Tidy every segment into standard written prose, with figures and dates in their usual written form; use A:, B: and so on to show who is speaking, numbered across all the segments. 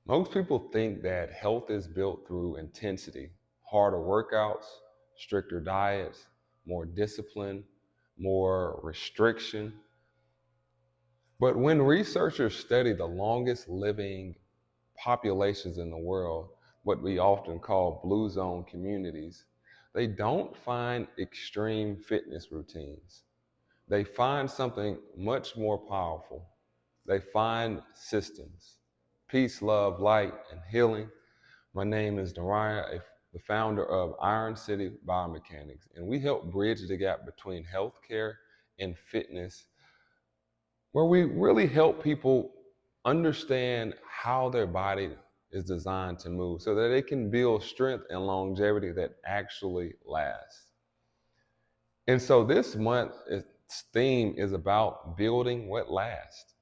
A: Most people think that health is built through intensity, harder workouts, stricter diets, more discipline, more restriction. But when researchers study the longest living populations in the world, what we often call blue zone communities, they don't find extreme fitness routines. They find something much more powerful. They find systems: peace, love, light, and healing. My name is Neriah, the founder of Iron City Biomechanics, and we help bridge the gap between healthcare and fitness, where we really help people understand how their body is designed to move so that they can build strength and longevity that actually lasts. And so this month's theme is about building what lasts.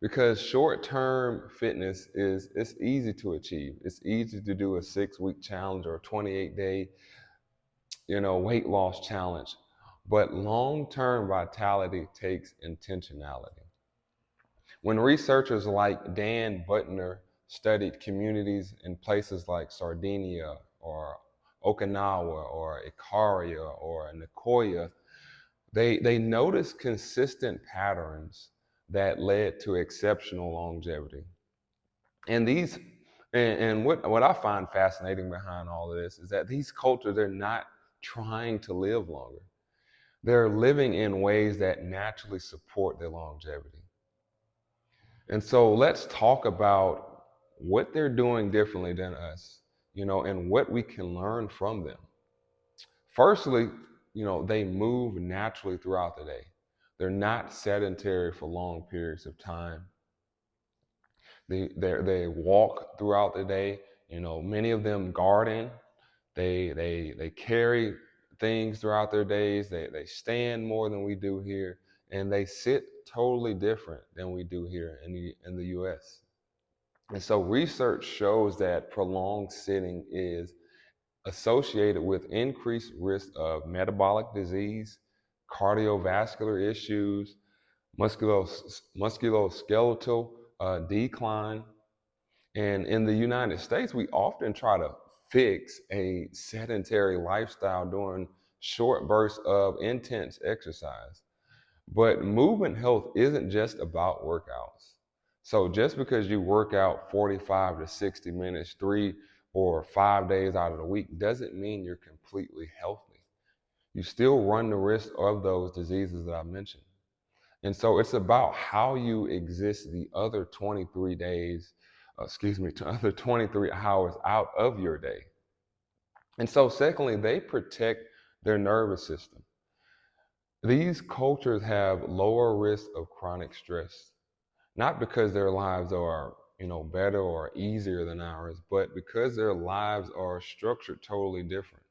A: Because short-term fitness is it's easy to achieve. It's easy to do a 6-week challenge or a 28-day, weight loss challenge. But long-term vitality takes intentionality. When researchers like Dan Butner studied communities in places like Sardinia or Okinawa or Ikaria or Nicoya, they noticed consistent patterns that led to exceptional longevity. And these and what I find fascinating behind all of this is that these cultures, they're not trying to live longer. They're living in ways that naturally support their longevity. And so let's talk about what they're doing differently than us, and what we can learn from them. Firstly, they move naturally throughout the day. They're not sedentary for long periods of time. They walk throughout the day. Many of them garden. They carry things throughout their days. They stand more than we do here, and they sit totally different than we do here in the U.S. And so research shows that prolonged sitting is associated with increased risk of metabolic disease, cardiovascular issues, musculoskeletal decline. And in the United States, we often try to fix a sedentary lifestyle during short bursts of intense exercise. But movement health isn't just about workouts. So just because you work out 45 to 60 minutes, 3 or 5 days out of the week, doesn't mean you're completely healthy. You still run the risk of those diseases that I mentioned. And so it's about how you exist the other 23 days, the other 23 hours out of your day. And so secondly, they protect their nervous system. These cultures have lower risk of chronic stress, not because their lives are, better or easier than ours, but because their lives are structured totally different.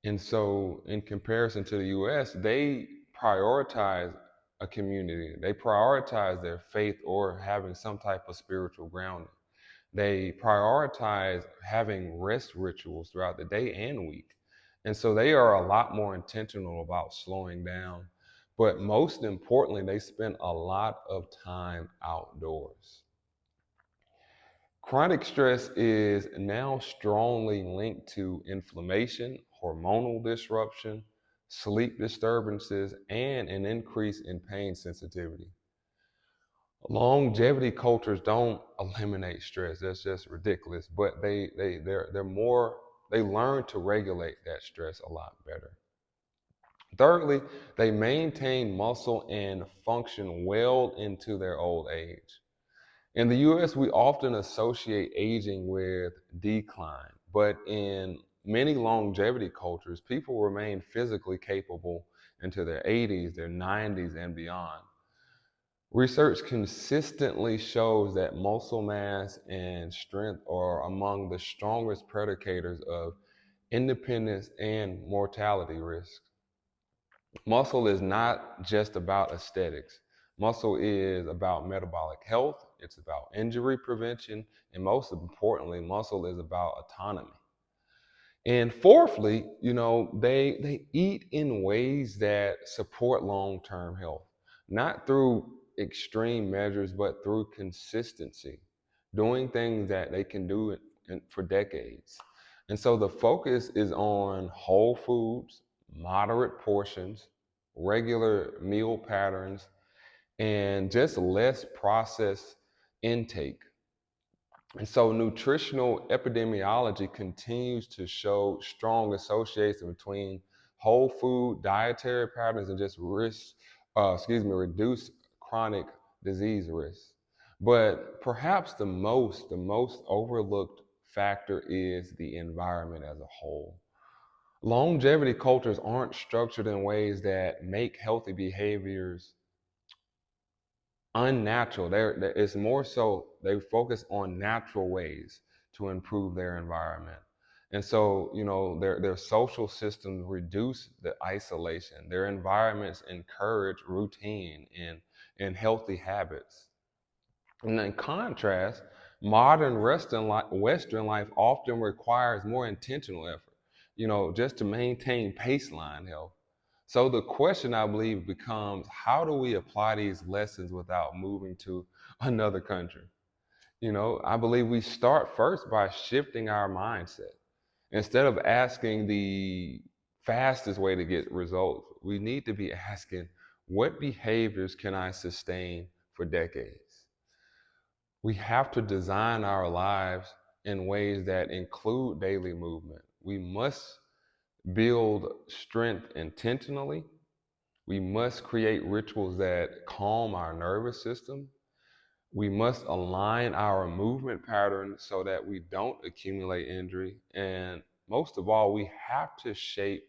A: And so in comparison to the US, they prioritize a community. They prioritize their faith or having some type of spiritual grounding. They prioritize having rest rituals throughout the day and week. And so they are a lot more intentional about slowing down. But most importantly, they spend a lot of time outdoors. Chronic stress is now strongly linked to inflammation, hormonal disruption, sleep disturbances, and an increase in pain sensitivity. Longevity cultures don't eliminate stress. That's just ridiculous. But they're more, they learn to regulate that stress a lot better. Thirdly, they maintain muscle and function well into their old age. In the US, we often associate aging with decline, but in many longevity cultures, people remain physically capable into their 80s, their 90s, and beyond. Research consistently shows that muscle mass and strength are among the strongest predicators of independence and mortality risk. Muscle is not just about aesthetics. Muscle is about metabolic health, it's about injury prevention, and most importantly, muscle is about autonomy. And fourthly, they eat in ways that support long-term health, not through extreme measures, but through consistency. doing things that they can do for decades. And so the focus is on whole foods, moderate portions, regular meal patterns, and just less processed intake. And so nutritional epidemiology continues to show strong association between whole food dietary patterns and just reduce chronic disease risk. But perhaps the most overlooked factor is the environment as a whole. Longevity cultures aren't structured in ways that make healthy behaviors unnatural. It's more so they focus on natural ways to improve their environment. And so, their social systems reduce the isolation. Their environments encourage routine and healthy habits. And in contrast, modern Western life often requires more intentional effort, just to maintain baseline health. So the question, I believe, becomes, how do we apply these lessons without moving to another country? I believe we start first by shifting our mindset. Instead of asking the fastest way to get results, we need to be asking, what behaviors can I sustain for decades? We have to design our lives in ways that include daily movement. We must build strength intentionally. We must create rituals that calm our nervous system. We must align our movement patterns so that we don't accumulate injury. And most of all, we have to shape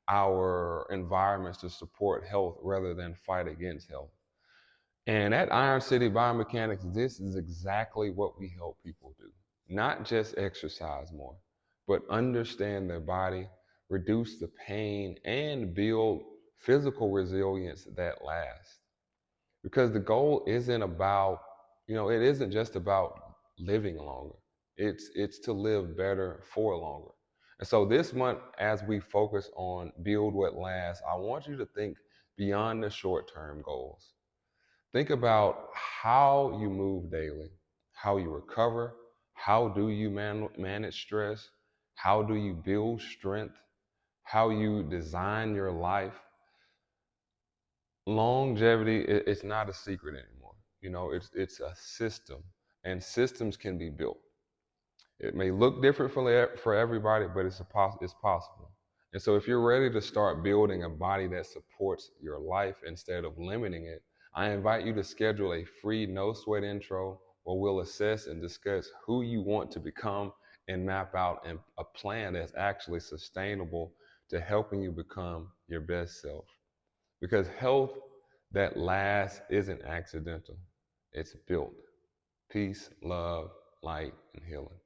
A: our environments to support health rather than fight against health. And at Iron City Biomechanics, this is exactly what we help people do. Not just exercise more, but understand their body, reduce the pain, and build physical resilience that lasts. Because the goal isn't about, it isn't just about living longer. It's to live better for longer. And so this month, as we focus on build what lasts, I want you to think beyond the short-term goals. Think about how you move daily, how you recover, how do you manage stress, how do you build strength, how you design your life. Longevity is not a secret anymore. It's a system, and systems can be built. It may look different for everybody, but it's possible. And so if you're ready to start building a body that supports your life instead of limiting it, I invite you to schedule a free no sweat intro where we'll assess and discuss who you want to become and map out a plan that's actually sustainable to helping you become your best self. Because health that lasts isn't accidental, it's built. Peace, love, light, and healing.